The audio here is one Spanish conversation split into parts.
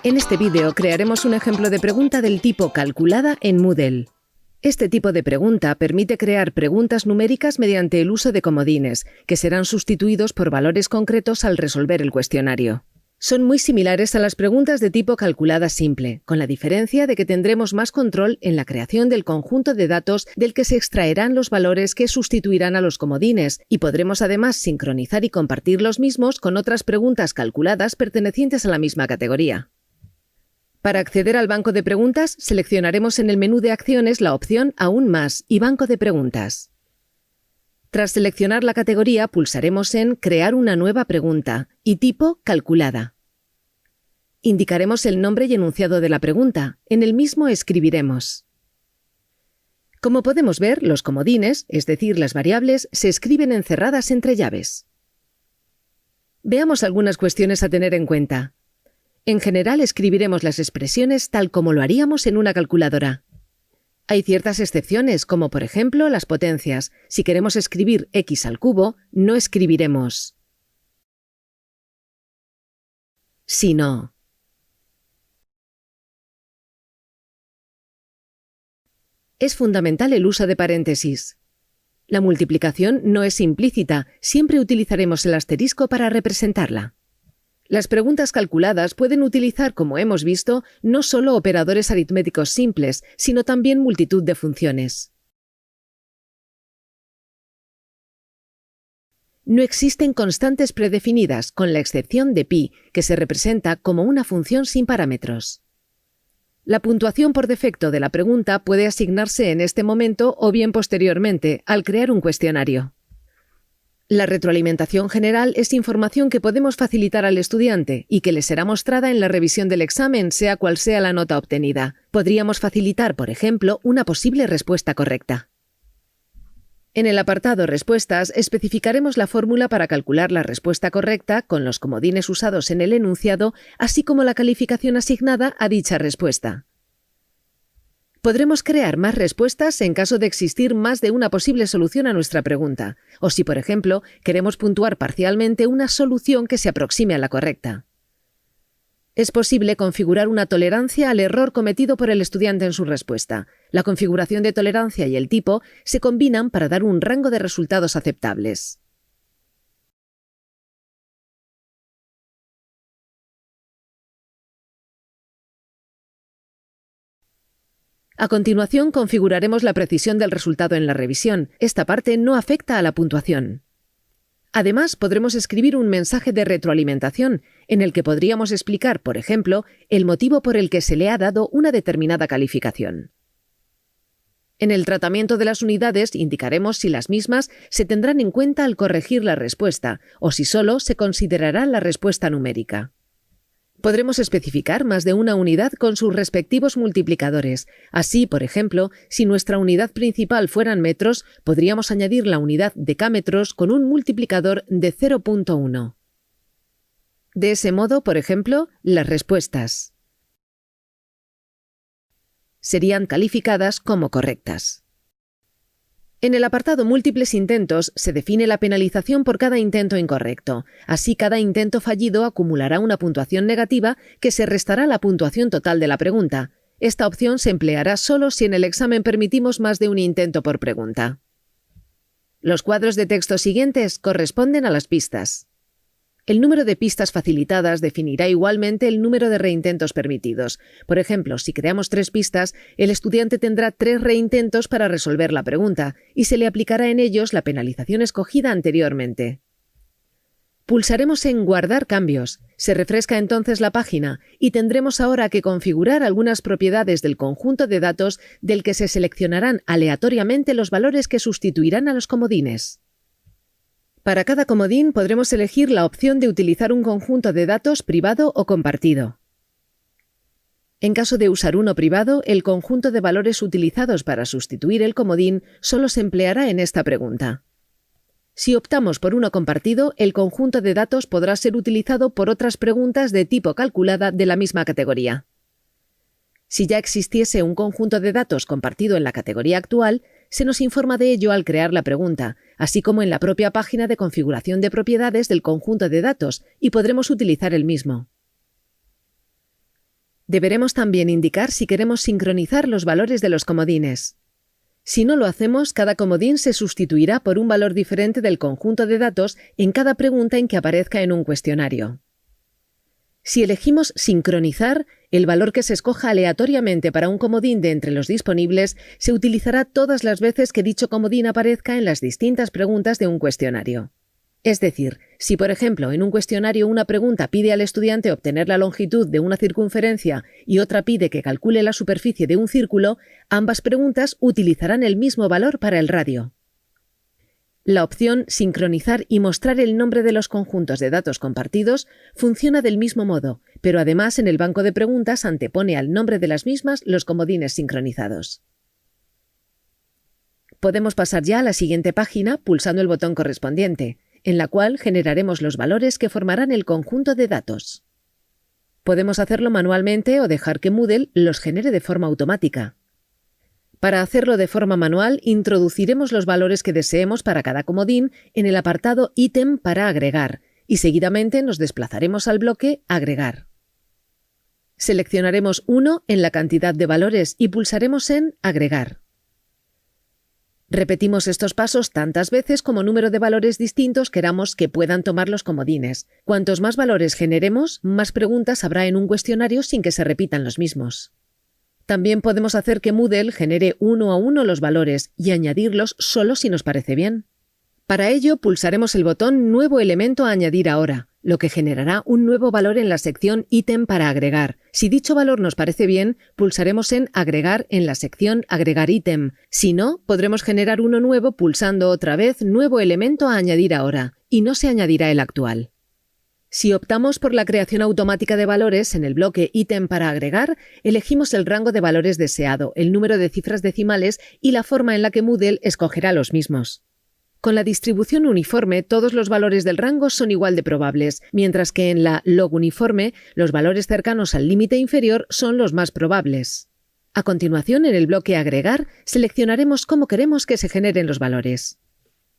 En este vídeo crearemos un ejemplo de pregunta del tipo calculada en Moodle. Este tipo de pregunta permite crear preguntas numéricas mediante el uso de comodines, que serán sustituidos por valores concretos al resolver el cuestionario. Son muy similares a las preguntas de tipo calculada simple, con la diferencia de que tendremos más control en la creación del conjunto de datos del que se extraerán los valores que sustituirán a los comodines, y podremos además sincronizar y compartir los mismos con otras preguntas calculadas pertenecientes a la misma categoría. Para acceder al banco de preguntas, seleccionaremos en el menú de acciones la opción Aún más y Banco de preguntas. Tras seleccionar la categoría, pulsaremos en Crear una nueva pregunta y tipo Calculada. Indicaremos el nombre y enunciado de la pregunta. En el mismo escribiremos. Como podemos ver, los comodines, es decir, las variables, se escriben encerradas entre llaves. Veamos algunas cuestiones a tener en cuenta. En general, escribiremos las expresiones tal como lo haríamos en una calculadora. Hay ciertas excepciones, como por ejemplo las potencias. Si queremos escribir x al cubo, no escribiremos sino. Es fundamental el uso de paréntesis. La multiplicación no es implícita, siempre utilizaremos el asterisco para representarla. Las preguntas calculadas pueden utilizar, como hemos visto, no solo operadores aritméticos simples, sino también multitud de funciones. No existen constantes predefinidas, con la excepción de pi, que se representa como una función sin parámetros. La puntuación por defecto de la pregunta puede asignarse en este momento o bien posteriormente, al crear un cuestionario. La retroalimentación general es información que podemos facilitar al estudiante y que le será mostrada en la revisión del examen, sea cual sea la nota obtenida. Podríamos facilitar, por ejemplo, una posible respuesta correcta. En el apartado Respuestas especificaremos la fórmula para calcular la respuesta correcta con los comodines usados en el enunciado, así como la calificación asignada a dicha respuesta. Podremos crear más respuestas en caso de existir más de una posible solución a nuestra pregunta, o si, por ejemplo, queremos puntuar parcialmente una solución que se aproxime a la correcta. Es posible configurar una tolerancia al error cometido por el estudiante en su respuesta. La configuración de tolerancia y el tipo se combinan para dar un rango de resultados aceptables. A continuación, configuraremos la precisión del resultado en la revisión. Esta parte no afecta a la puntuación. Además, podremos escribir un mensaje de retroalimentación, en el que podríamos explicar, por ejemplo, el motivo por el que se le ha dado una determinada calificación. En el tratamiento de las unidades indicaremos si las mismas se tendrán en cuenta al corregir la respuesta, o si solo se considerará la respuesta numérica. Podremos especificar más de una unidad con sus respectivos multiplicadores. Así, por ejemplo, si nuestra unidad principal fueran metros, podríamos añadir la unidad decámetros con un multiplicador de 0.1. De ese modo, por ejemplo, las respuestas serían calificadas como correctas. En el apartado Múltiples intentos se define la penalización por cada intento incorrecto. Así, cada intento fallido acumulará una puntuación negativa que se restará a la puntuación total de la pregunta. Esta opción se empleará solo si en el examen permitimos más de un intento por pregunta. Los cuadros de texto siguientes corresponden a las pistas. El número de pistas facilitadas definirá igualmente el número de reintentos permitidos. Por ejemplo, si creamos 3 pistas, el estudiante tendrá 3 reintentos para resolver la pregunta y se le aplicará en ellos la penalización escogida anteriormente. Pulsaremos en Guardar cambios. Se refresca entonces la página y tendremos ahora que configurar algunas propiedades del conjunto de datos del que se seleccionarán aleatoriamente los valores que sustituirán a los comodines. Para cada comodín podremos elegir la opción de utilizar un conjunto de datos privado o compartido. En caso de usar uno privado, el conjunto de valores utilizados para sustituir el comodín solo se empleará en esta pregunta. Si optamos por uno compartido, el conjunto de datos podrá ser utilizado por otras preguntas de tipo calculada de la misma categoría. Si ya existiese un conjunto de datos compartido en la categoría actual, se nos informa de ello al crear la pregunta, así como en la propia página de configuración de propiedades del conjunto de datos, y podremos utilizar el mismo. Deberemos también indicar si queremos sincronizar los valores de los comodines. Si no lo hacemos, cada comodín se sustituirá por un valor diferente del conjunto de datos en cada pregunta en que aparezca en un cuestionario. Si elegimos sincronizar, el valor que se escoja aleatoriamente para un comodín de entre los disponibles se utilizará todas las veces que dicho comodín aparezca en las distintas preguntas de un cuestionario. Es decir, si por ejemplo en un cuestionario una pregunta pide al estudiante obtener la longitud de una circunferencia y otra pide que calcule la superficie de un círculo, ambas preguntas utilizarán el mismo valor para el radio. La opción sincronizar y mostrar el nombre de los conjuntos de datos compartidos funciona del mismo modo, pero además en el banco de preguntas antepone al nombre de las mismas los comodines sincronizados. Podemos pasar ya a la siguiente página pulsando el botón correspondiente, en la cual generaremos los valores que formarán el conjunto de datos. Podemos hacerlo manualmente o dejar que Moodle los genere de forma automática. Para hacerlo de forma manual, introduciremos los valores que deseemos para cada comodín en el apartado Ítem para agregar y seguidamente nos desplazaremos al bloque Agregar. Seleccionaremos 1 en la cantidad de valores y pulsaremos en Agregar. Repetimos estos pasos tantas veces como número de valores distintos queramos que puedan tomar los comodines. Cuantos más valores generemos, más preguntas habrá en un cuestionario sin que se repitan los mismos. También podemos hacer que Moodle genere uno a uno los valores y añadirlos solo si nos parece bien. Para ello, pulsaremos el botón Nuevo elemento a añadir ahora, lo que generará un nuevo valor en la sección Ítem para agregar. Si dicho valor nos parece bien, pulsaremos en Agregar en la sección Agregar ítem. Si no, podremos generar uno nuevo pulsando otra vez Nuevo elemento a añadir ahora, y no se añadirá el actual. Si optamos por la creación automática de valores en el bloque Ítem para agregar, elegimos el rango de valores deseado, el número de cifras decimales y la forma en la que Moodle escogerá los mismos. Con la distribución uniforme, todos los valores del rango son igual de probables, mientras que en la log uniforme, los valores cercanos al límite inferior son los más probables. A continuación, en el bloque Agregar, seleccionaremos cómo queremos que se generen los valores.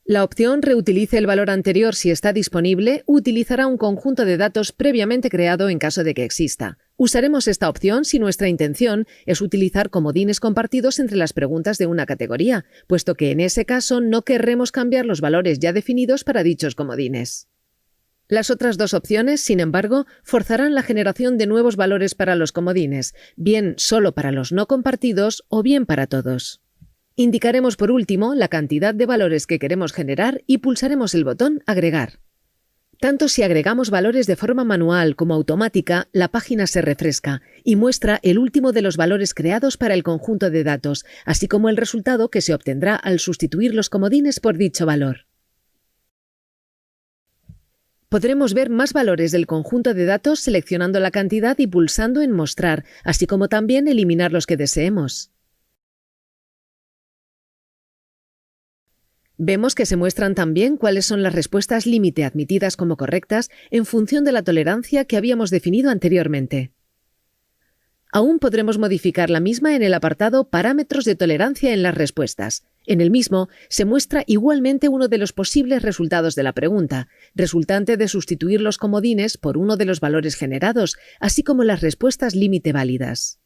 La opción Reutilice el valor anterior si está disponible utilizará un conjunto de datos previamente creado en caso de que exista. Usaremos esta opción si nuestra intención es utilizar comodines compartidos entre las preguntas de una categoría, puesto que en ese caso no querremos cambiar los valores ya definidos para dichos comodines. Las otras dos opciones, sin embargo, forzarán la generación de nuevos valores para los comodines, bien solo para los no compartidos o bien para todos. Indicaremos por último la cantidad de valores que queremos generar y pulsaremos el botón Agregar. Tanto si agregamos valores de forma manual como automática, la página se refresca y muestra el último de los valores creados para el conjunto de datos, así como el resultado que se obtendrá al sustituir los comodines por dicho valor. Podremos ver más valores del conjunto de datos seleccionando la cantidad y pulsando en Mostrar, así como también eliminar los que deseemos. Vemos que se muestran también cuáles son las respuestas límite admitidas como correctas en función de la tolerancia que habíamos definido anteriormente. Aún podremos modificar la misma en el apartado Parámetros de tolerancia en las respuestas. En el mismo se muestra igualmente uno de los posibles resultados de la pregunta, resultante de sustituir los comodines por uno de los valores generados, así como las respuestas límite válidas.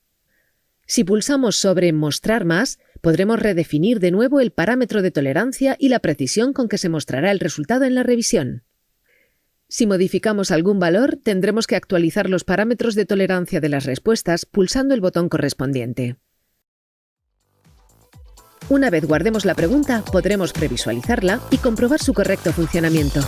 Si pulsamos sobre Mostrar más, podremos redefinir de nuevo el parámetro de tolerancia y la precisión con que se mostrará el resultado en la revisión. Si modificamos algún valor, tendremos que actualizar los parámetros de tolerancia de las respuestas pulsando el botón correspondiente. Una vez guardemos la pregunta, podremos previsualizarla y comprobar su correcto funcionamiento.